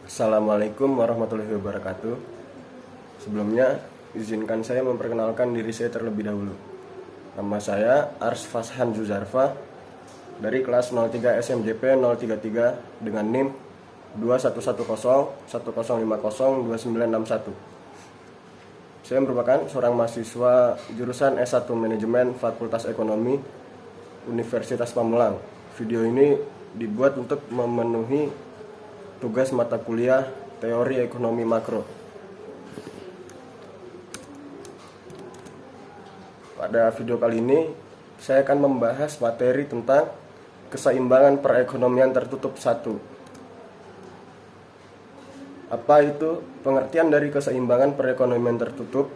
Assalamualaikum warahmatullahi wabarakatuh. Sebelumnya, izinkan saya memperkenalkan diri saya terlebih dahulu. Nama saya Ars Fashan Zuzarfa dari kelas 03 SMJP 033 dengan NIM 211010502961. Saya merupakan seorang mahasiswa jurusan S1 Manajemen Fakultas Ekonomi Universitas Pamulang. Video ini dibuat untuk memenuhi tugas mata kuliah Teori Ekonomi Makro. Pada video kali ini, saya akan membahas materi tentang keseimbangan perekonomian tertutup 1. Apa itu pengertian dari keseimbangan perekonomian tertutup?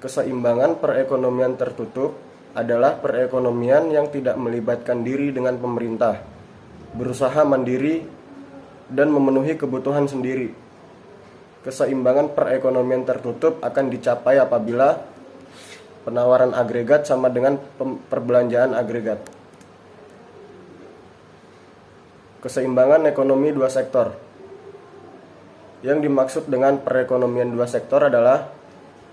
Keseimbangan perekonomian tertutup adalah perekonomian yang tidak melibatkan diri dengan pemerintah, berusaha mandiri dan memenuhi kebutuhan sendiri. Keseimbangan perekonomian tertutup akan dicapai apabila penawaran agregat sama dengan perbelanjaan agregat. Keseimbangan ekonomi dua sektor. Yang dimaksud dengan perekonomian dua sektor adalah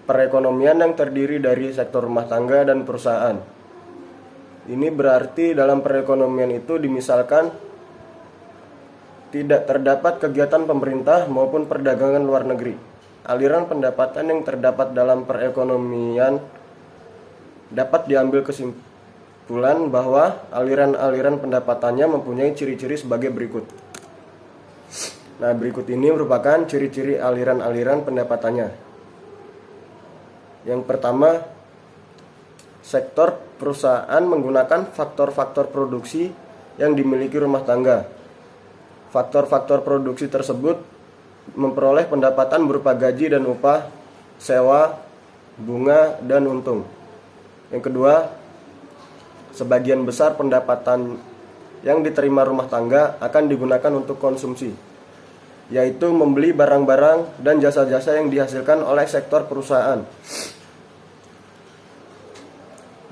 perekonomian yang terdiri dari sektor rumah tangga dan perusahaan. Ini berarti dalam perekonomian itu dimisalkan tidak terdapat kegiatan pemerintah maupun perdagangan luar negeri. Aliran pendapatan yang terdapat dalam perekonomian dapat diambil kesimpulan bahwa aliran-aliran pendapatannya mempunyai ciri-ciri sebagai berikut. Nah, berikut ini merupakan ciri-ciri aliran-aliran pendapatannya. Yang pertama, sektor perusahaan menggunakan faktor-faktor produksi yang dimiliki rumah tangga. Faktor-faktor produksi tersebut memperoleh pendapatan berupa gaji dan upah, sewa, bunga, dan untung. Yang kedua, sebagian besar pendapatan yang diterima rumah tangga akan digunakan untuk konsumsi, yaitu membeli barang-barang dan jasa-jasa yang dihasilkan oleh sektor perusahaan.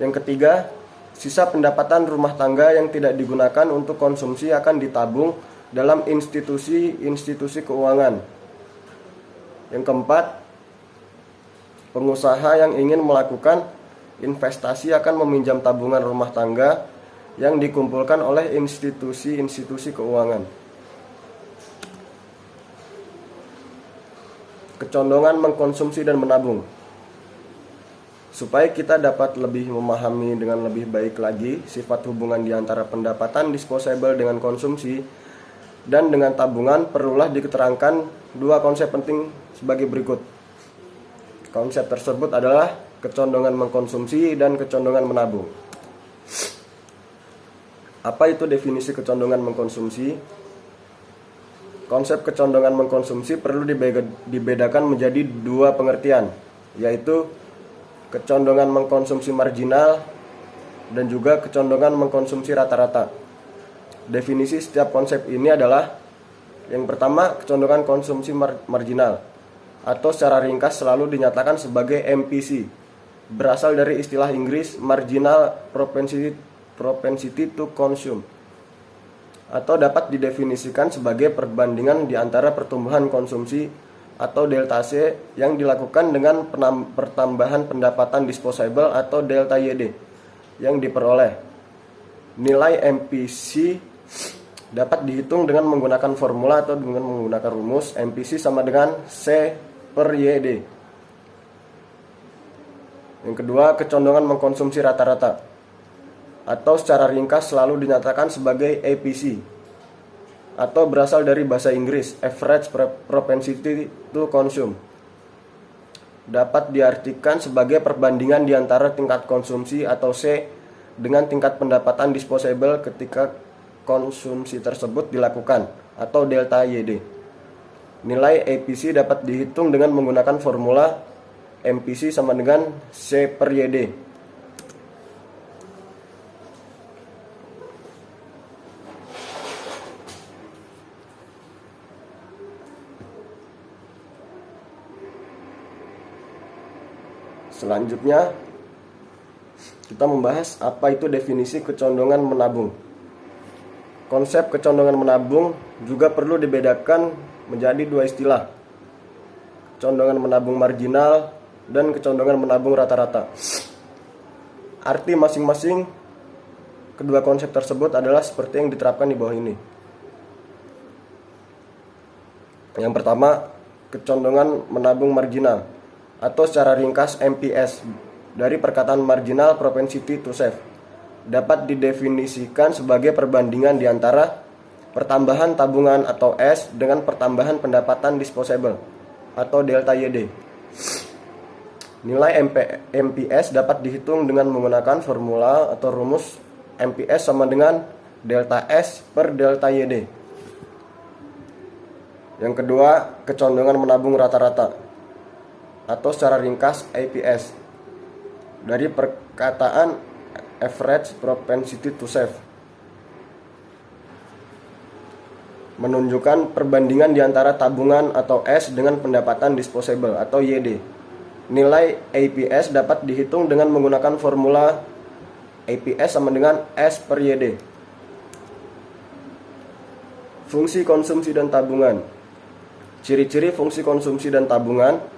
Yang ketiga, sisa pendapatan rumah tangga yang tidak digunakan untuk konsumsi akan ditabung dalam institusi-institusi keuangan. Yang keempat, pengusaha yang ingin melakukan investasi akan meminjam tabungan rumah tangga yang dikumpulkan oleh institusi-institusi keuangan. Kecondongan mengkonsumsi dan menabung. Supaya kita dapat lebih memahami dengan lebih baik lagi sifat hubungan di antara pendapatan disposable dengan konsumsi dan dengan tabungan, perlulah diketerangkan dua konsep penting sebagai berikut. Konsep tersebut adalah kecondongan mengkonsumsi dan kecondongan menabung. Apa itu definisi kecondongan mengkonsumsi? Konsep kecondongan mengkonsumsi perlu dibedakan menjadi dua pengertian, yaitu kecondongan mengkonsumsi marginal dan juga kecondongan mengkonsumsi rata-rata. Definisi setiap konsep ini adalah: yang pertama, kecondongan konsumsi marginal atau secara ringkas selalu dinyatakan sebagai MPC, berasal dari istilah Inggris marginal propensity to consume, atau dapat didefinisikan sebagai perbandingan di antara pertumbuhan konsumsi atau delta C yang dilakukan dengan pertambahan pendapatan disposable atau delta YD yang diperoleh. Nilai MPC dapat dihitung dengan menggunakan formula atau dengan menggunakan rumus. MPC sama dengan C per YD. Yang kedua, kecondongan mengkonsumsi rata-rata atau secara ringkas selalu dinyatakan sebagai APC, atau berasal dari bahasa Inggris average propensity to consume. Dapat diartikan sebagai perbandingan di antara tingkat konsumsi atau C dengan tingkat pendapatan disposable ketika konsumsi tersebut dilakukan, atau delta YD. Nilai APC dapat dihitung dengan menggunakan formula MPC sama dengan C per YD. Selanjutnya, kita membahas apa itu definisi kecondongan menabung. Konsep kecondongan menabung juga perlu dibedakan menjadi dua istilah, kecondongan menabung marginal dan kecondongan menabung rata-rata. Arti masing-masing kedua konsep tersebut adalah seperti yang diterapkan di bawah ini. Yang pertama, kecondongan menabung marginal atau secara ringkas MPS dari perkataan marginal propensity to save dapat didefinisikan sebagai perbandingan di antara pertambahan tabungan atau S dengan pertambahan pendapatan disposable atau delta YD. Nilai MPS dapat dihitung dengan menggunakan formula atau rumus MPS sama dengan delta S per delta YD. Yang kedua, kecondongan menabung rata-rata atau secara ringkas APS dari perkataan average propensity to save, menunjukkan perbandingan di antara tabungan atau S dengan pendapatan disposable atau YD. Nilai APS dapat dihitung dengan menggunakan formula APS sama dengan S per YD. Fungsi konsumsi dan tabungan. Ciri-ciri fungsi konsumsi dan tabungan.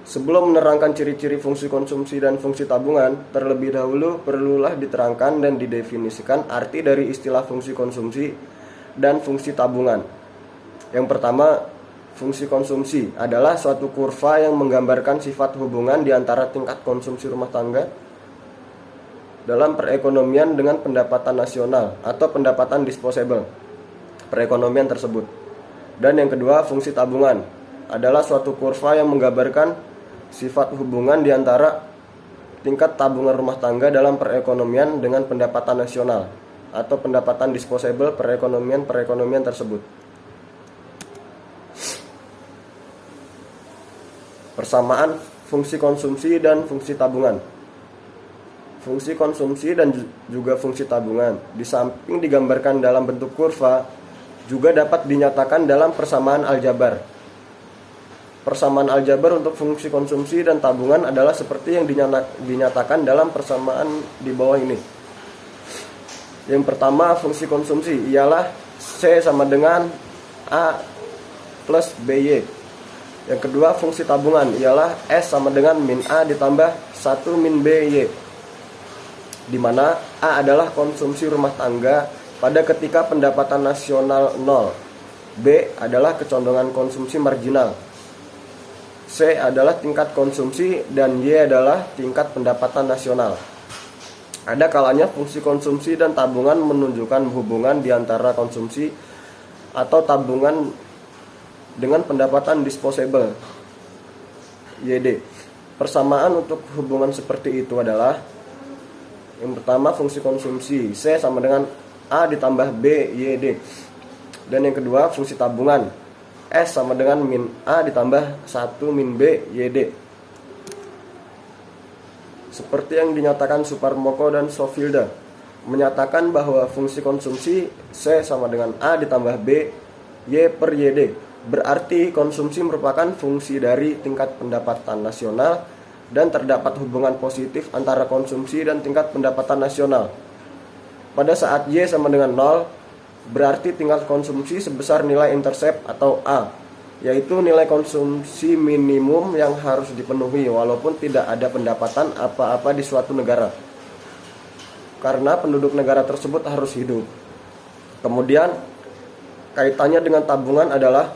Sebelum menerangkan ciri-ciri fungsi konsumsi dan fungsi tabungan, terlebih dahulu perlulah diterangkan dan didefinisikan arti dari istilah fungsi konsumsi dan fungsi tabungan. Yang pertama, fungsi konsumsi adalah suatu kurva yang menggambarkan sifat hubungan di antara tingkat konsumsi rumah tangga dalam perekonomian dengan pendapatan nasional atau pendapatan disposable perekonomian tersebut. Dan yang kedua, fungsi tabungan adalah suatu kurva yang menggambarkan sifat hubungan di antara tingkat tabungan rumah tangga dalam perekonomian dengan pendapatan nasional atau pendapatan disposable perekonomian tersebut. Persamaan fungsi konsumsi dan fungsi tabungan. Fungsi konsumsi dan juga fungsi tabungan, di samping digambarkan dalam bentuk kurva, juga dapat dinyatakan dalam persamaan aljabar. Persamaan aljabar untuk fungsi konsumsi dan tabungan adalah seperti yang dinyatakan dalam persamaan di bawah ini. Yang pertama, fungsi konsumsi ialah C sama dengan A plus BY. Yang kedua, fungsi tabungan ialah S sama dengan min A ditambah 1 min BY, di mana A adalah konsumsi rumah tangga pada ketika pendapatan nasional 0, B adalah kecondongan konsumsi marginal, C adalah tingkat konsumsi, dan Y adalah tingkat pendapatan nasional. Ada kalanya fungsi konsumsi dan tabungan menunjukkan hubungan di antara konsumsi atau tabungan dengan pendapatan disposable YD. Persamaan untuk hubungan seperti itu adalah: yang pertama, fungsi konsumsi C sama dengan A ditambah B YD. Dan yang kedua, fungsi tabungan S sama dengan min A ditambah 1 min B YD. Seperti yang dinyatakan Suparmoko dan Sofilda, menyatakan bahwa fungsi konsumsi C sama dengan A ditambah B Y per YD. Berarti konsumsi merupakan fungsi dari tingkat pendapatan nasional dan terdapat hubungan positif antara konsumsi dan tingkat pendapatan nasional. Pada saat Y sama dengan 0, berarti tingkat konsumsi sebesar nilai intercept atau A, yaitu nilai konsumsi minimum yang harus dipenuhi walaupun tidak ada pendapatan apa-apa di suatu negara, karena penduduk negara tersebut harus hidup. Kemudian kaitannya dengan tabungan adalah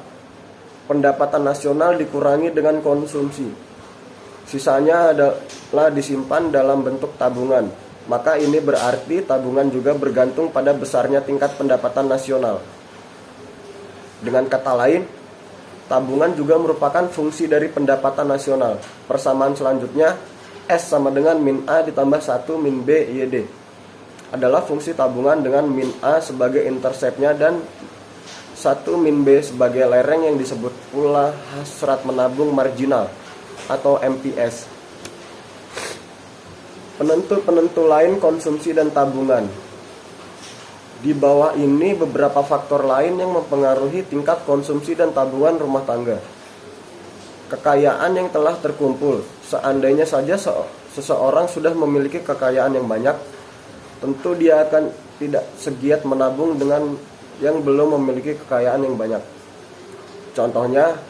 pendapatan nasional dikurangi dengan konsumsi, sisanya adalah disimpan dalam bentuk tabungan. Maka ini berarti tabungan juga bergantung pada besarnya tingkat pendapatan nasional. Dengan kata lain, tabungan juga merupakan fungsi dari pendapatan nasional. Persamaan selanjutnya, S sama dengan min A ditambah 1 min B YD adalah fungsi tabungan dengan min A sebagai interceptnya dan 1 min B sebagai lereng yang disebut pula hasrat menabung marginal atau MPS. Penentu-penentu lain konsumsi dan tabungan. Di bawah ini beberapa faktor lain yang mempengaruhi tingkat konsumsi dan tabungan rumah tangga. Kekayaan yang telah terkumpul. Seandainya saja seseorang sudah memiliki kekayaan yang banyak, tentu dia akan tidak segiat menabung dengan yang belum memiliki kekayaan yang banyak. Contohnya,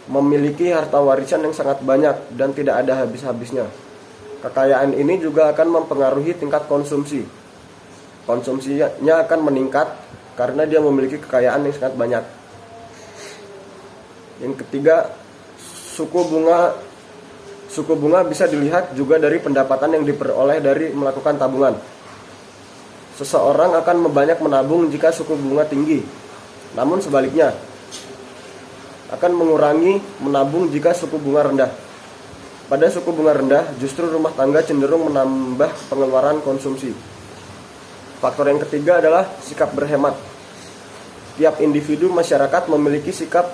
memiliki harta warisan yang sangat banyak dan tidak ada habis-habisnya. Kekayaan ini juga akan mempengaruhi tingkat konsumsi. Konsumsinya akan meningkat karena dia memiliki kekayaan yang sangat banyak. Yang ketiga, suku bunga bisa dilihat juga dari pendapatan yang diperoleh dari melakukan tabungan. Seseorang akan banyak menabung jika suku bunga tinggi, namun sebaliknya akan mengurangi menabung jika suku bunga rendah. Pada suku bunga rendah, justru rumah tangga cenderung menambah pengeluaran konsumsi. Faktor yang ketiga adalah sikap berhemat. Tiap individu masyarakat memiliki sikap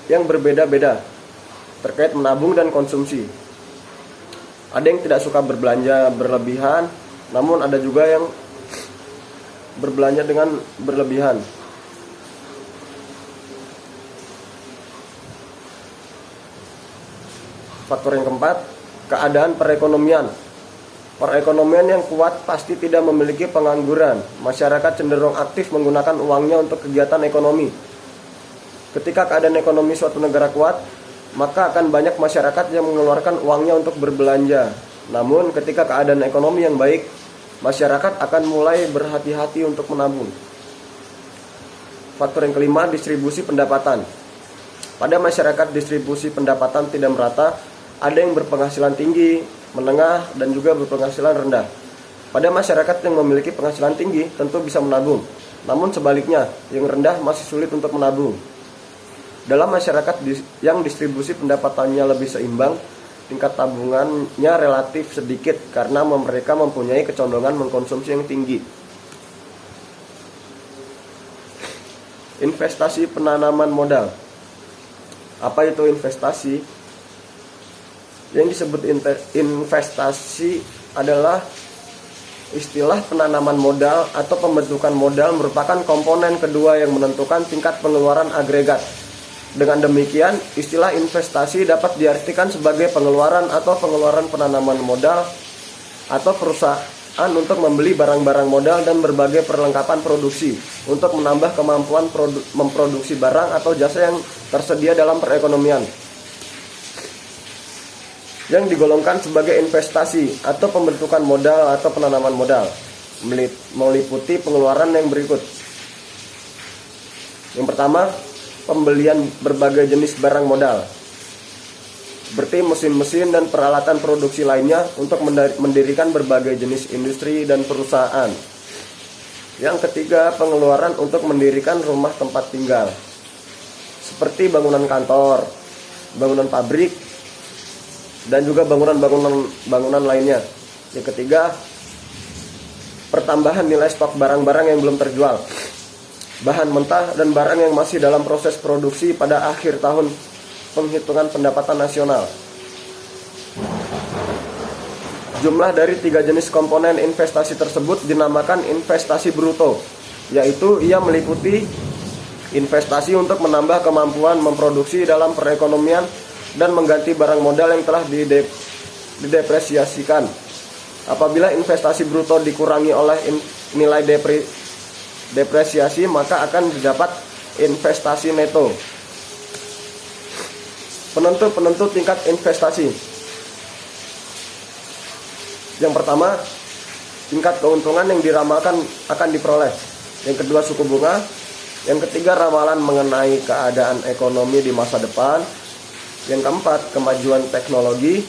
yang berbeda-beda terkait menabung dan konsumsi. Ada yang tidak suka berbelanja berlebihan, namun ada juga yang berbelanja dengan berlebihan. Faktor yang keempat, keadaan perekonomian. Perekonomian yang kuat pasti tidak memiliki pengangguran. Masyarakat cenderung aktif menggunakan uangnya untuk kegiatan ekonomi. Ketika keadaan ekonomi suatu negara kuat, maka akan banyak masyarakat yang mengeluarkan uangnya untuk berbelanja. Namun ketika keadaan ekonomi yang baik, masyarakat akan mulai berhati-hati untuk menabung. Faktor yang kelima, distribusi pendapatan. Pada masyarakat, distribusi pendapatan tidak merata. Ada yang berpenghasilan tinggi, menengah, dan juga berpenghasilan rendah. Pada masyarakat yang memiliki penghasilan tinggi tentu bisa menabung. Namun sebaliknya, yang rendah masih sulit untuk menabung. Dalam masyarakat yang distribusi pendapatannya lebih seimbang, tingkat tabungannya relatif sedikit karena mereka mempunyai kecondongan mengkonsumsi yang tinggi. Investasi penanaman modal. Apa itu investasi? Yang disebut investasi adalah istilah penanaman modal atau pembentukan modal merupakan komponen kedua yang menentukan tingkat pengeluaran agregat. Dengan demikian, istilah investasi dapat diartikan sebagai pengeluaran atau pengeluaran penanaman modal atau perusahaan untuk membeli barang-barang modal dan berbagai perlengkapan produksi untuk menambah kemampuan memproduksi barang atau jasa yang tersedia dalam perekonomian. Yang digolongkan sebagai investasi atau pembentukan modal atau penanaman modal meliputi pengeluaran yang berikut. Yang pertama, pembelian berbagai jenis barang modal seperti mesin-mesin dan peralatan produksi lainnya untuk mendirikan berbagai jenis industri dan perusahaan. Yang ketiga, pengeluaran untuk mendirikan rumah tempat tinggal seperti bangunan kantor, bangunan pabrik, dan juga bangunan lainnya. Yang ketiga, pertambahan nilai stok barang-barang yang belum terjual, bahan mentah dan barang yang masih dalam proses produksi pada akhir tahun penghitungan pendapatan nasional. Jumlah dari 3 jenis komponen investasi tersebut dinamakan investasi bruto, yaitu ia meliputi investasi untuk menambah kemampuan memproduksi dalam perekonomian dan mengganti barang modal yang telah didepresiasikan. Apabila investasi bruto dikurangi oleh nilai depresiasi, maka akan didapat investasi neto. Penentu tingkat investasi. Yang pertama, tingkat keuntungan yang diramalkan akan diperoleh. Yang kedua, suku bunga. Yang ketiga, ramalan mengenai keadaan ekonomi di masa depan. Yang keempat, kemajuan teknologi.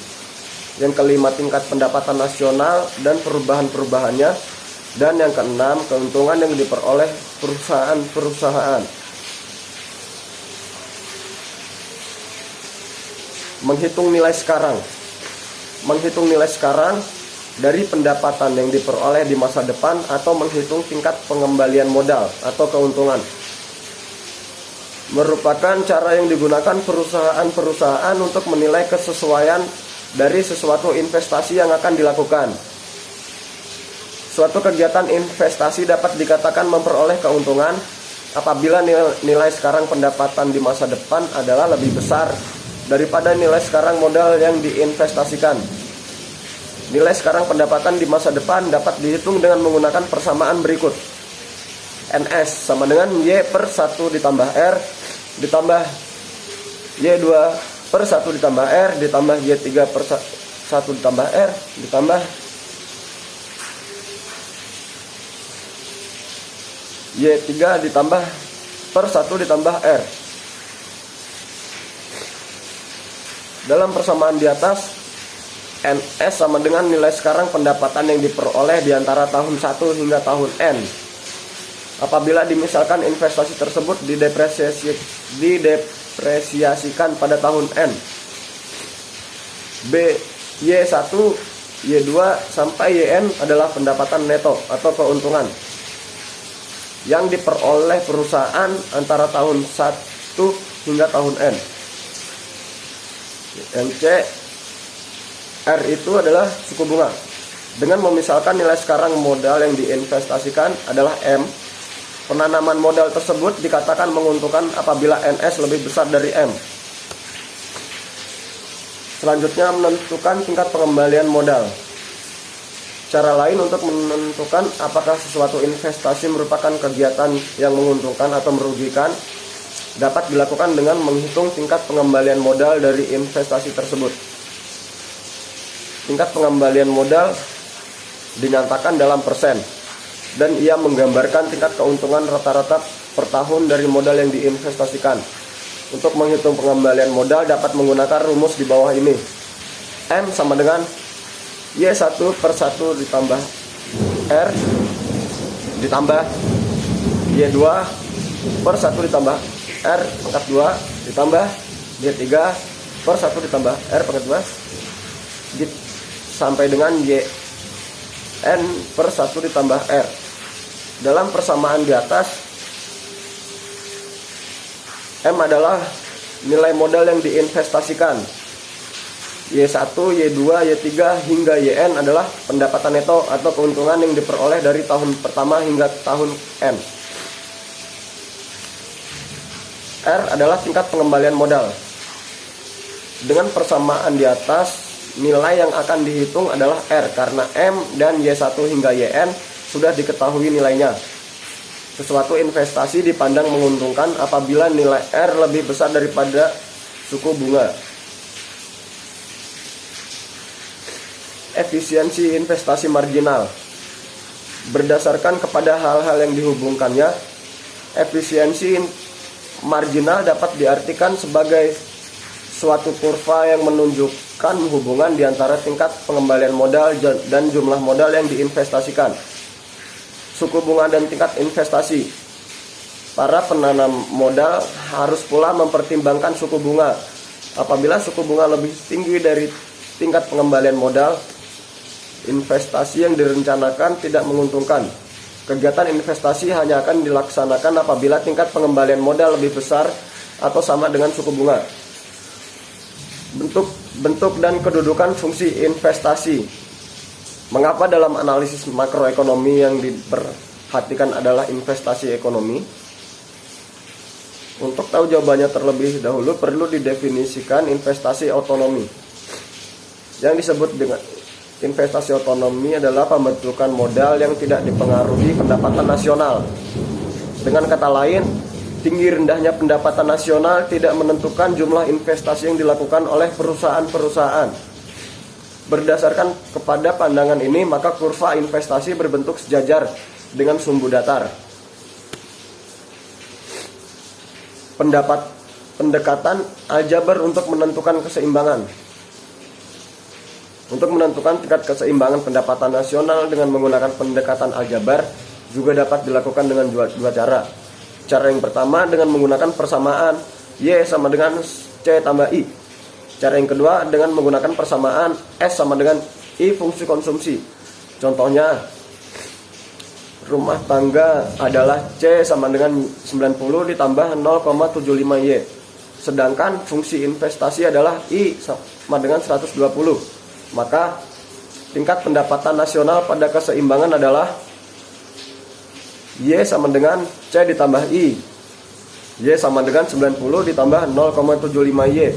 Yang kelima, tingkat pendapatan nasional dan perubahan-perubahannya. Dan yang keenam, keuntungan yang diperoleh perusahaan-perusahaan. Menghitung nilai sekarang. Menghitung nilai sekarang dari pendapatan yang diperoleh di masa depan atau menghitung tingkat pengembalian modal atau keuntungan merupakan cara yang digunakan perusahaan-perusahaan untuk menilai kesesuaian dari sesuatu investasi yang akan dilakukan. Suatu kegiatan investasi dapat dikatakan memperoleh keuntungan apabila nilai sekarang pendapatan di masa depan adalah lebih besar daripada nilai sekarang modal yang diinvestasikan. Nilai sekarang pendapatan di masa depan dapat dihitung dengan menggunakan persamaan berikut. NS sama dengan Y per 1 ditambah R ditambah Y2 per 1 ditambah R ditambah Y3 per 1 ditambah R ditambah Y3 ditambah per 1 ditambah R. Dalam persamaan di atas, NS sama dengan nilai sekarang pendapatan yang diperoleh di antara tahun 1 hingga tahun N. Apabila dimisalkan investasi tersebut didepresiasikan pada tahun N. B. Y1, Y2 sampai YN adalah pendapatan neto atau keuntungan yang diperoleh perusahaan antara tahun 1 hingga tahun N. Yang C, R itu adalah suku bunga. Dengan memisalkan nilai sekarang modal yang diinvestasikan adalah M, penanaman modal tersebut dikatakan menguntungkan apabila NS lebih besar dari M. Selanjutnya, menentukan tingkat pengembalian modal. Cara lain untuk menentukan apakah sesuatu investasi merupakan kegiatan yang menguntungkan atau merugikan dapat dilakukan dengan menghitung tingkat pengembalian modal dari investasi tersebut. Tingkat pengembalian modal dinyatakan dalam persen dan ia menggambarkan tingkat keuntungan rata-rata per tahun dari modal yang diinvestasikan. Untuk menghitung pengembalian modal dapat menggunakan rumus di bawah ini. M sama dengan Y1 per 1 ditambah R ditambah Y2 per 1 ditambah R pangkat 2 ditambah Y3 per 1 ditambah R pangkat 2 sampai dengan YN per 1 ditambah R. Dalam persamaan di atas, M adalah nilai modal yang diinvestasikan. Y1, Y2, Y3 hingga YN adalah pendapatan neto atau keuntungan yang diperoleh dari tahun pertama hingga tahun N. R adalah tingkat pengembalian modal. Dengan persamaan di atas, nilai yang akan dihitung adalah R karena M dan Y1 hingga YN sudah diketahui nilainya. Sesuatu investasi dipandang menguntungkan apabila nilai R lebih besar daripada suku bunga. Efisiensi investasi marginal. Berdasarkan kepada hal-hal yang dihubungkannya, efisiensi marginal dapat diartikan sebagai suatu kurva yang menunjukkan hubungan di antara tingkat pengembalian modal dan jumlah modal yang diinvestasikan. Suku bunga dan tingkat investasi. Para penanam modal harus pula mempertimbangkan suku bunga. Apabila suku bunga lebih tinggi dari tingkat pengembalian modal, investasi yang direncanakan tidak menguntungkan. Kegiatan investasi hanya akan dilaksanakan apabila tingkat pengembalian modal lebih besar atau sama dengan suku bunga. Bentuk dan kedudukan fungsi investasi. Mengapa dalam analisis makroekonomi yang diperhatikan adalah investasi ekonomi? Untuk tahu jawabannya terlebih dahulu perlu didefinisikan investasi otonomi. Yang disebut dengan investasi otonomi adalah pembentukan modal yang tidak dipengaruhi pendapatan nasional. Dengan kata lain, tinggi rendahnya pendapatan nasional tidak menentukan jumlah investasi yang dilakukan oleh perusahaan-perusahaan. Berdasarkan kepada pandangan ini, maka kurva investasi berbentuk sejajar dengan sumbu datar. Pendekatan aljabar untuk menentukan keseimbangan. Untuk menentukan tingkat keseimbangan pendapatan nasional dengan menggunakan pendekatan aljabar juga dapat dilakukan dengan dua cara. Cara yang pertama dengan menggunakan persamaan Y sama dengan C tambah I. Cara yang kedua dengan menggunakan persamaan S sama dengan I fungsi konsumsi. Contohnya, rumah tangga adalah C sama dengan 90 ditambah 0,75 Y. Sedangkan fungsi investasi adalah I sama dengan 120. Maka tingkat pendapatan nasional pada keseimbangan adalah Y sama dengan C ditambah I. Y sama dengan 90 ditambah 0,75 Y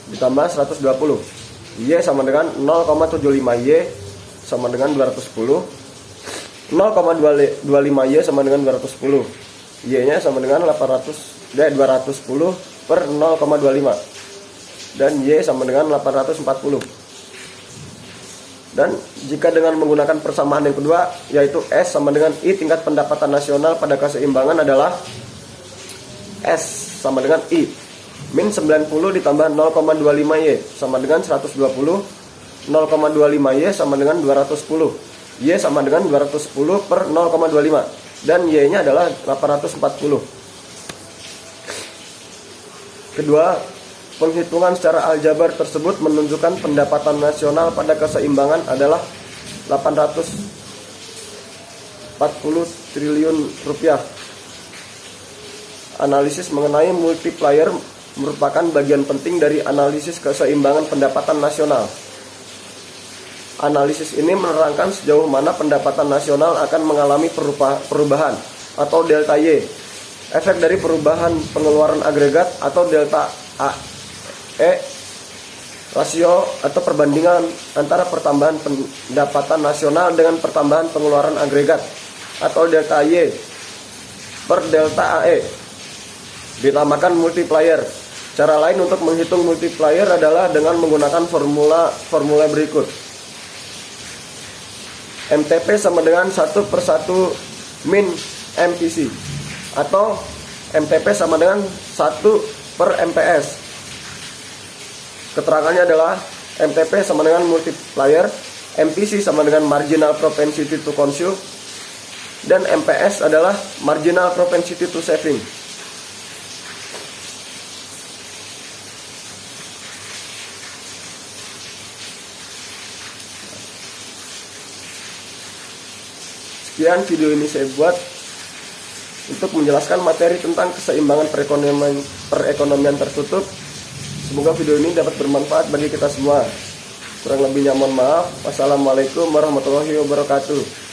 ditambah 120. Y sama dengan 0,75 Y sama dengan 210 0,25Y sama dengan 210. Y-nya sama dengan 210 per 0,25. Dan Y sama dengan 840. Dan jika dengan menggunakan persamaan yang kedua, yaitu S sama dengan I tingkat pendapatan nasional pada keseimbangan adalah S sama dengan I min 90 ditambah 0,25Y sama dengan 120. 0,25Y sama dengan 210. Y sama dengan 210 per 0,25. Dan Y nya adalah 840. Kedua, penghitungan secara aljabar tersebut menunjukkan pendapatan nasional pada keseimbangan adalah 840 triliun rupiah. Analisis mengenai multiplier merupakan bagian penting dari analisis keseimbangan pendapatan nasional. Analisis ini menerangkan sejauh mana pendapatan nasional akan mengalami perubahan atau delta Y, efek dari perubahan pengeluaran agregat atau delta AE, rasio atau perbandingan antara pertambahan pendapatan nasional dengan pertambahan pengeluaran agregat atau delta Y per delta AE, dinamakan multiplier. Cara lain untuk menghitung multiplier adalah dengan menggunakan formula berikut. MTP sama dengan 1/1 min MPC atau MTP sama dengan 1/MPS. Keterangannya adalah MTP sama dengan multiplier, MPC sama dengan marginal propensity to consume, dan MPS adalah marginal propensity to saving. Sekian video ini saya buat untuk menjelaskan materi tentang keseimbangan perekonomian tertutup. Semoga video ini dapat bermanfaat bagi kita semua. Kurang lebihnya mohon maaf. Wassalamualaikum warahmatullahi wabarakatuh.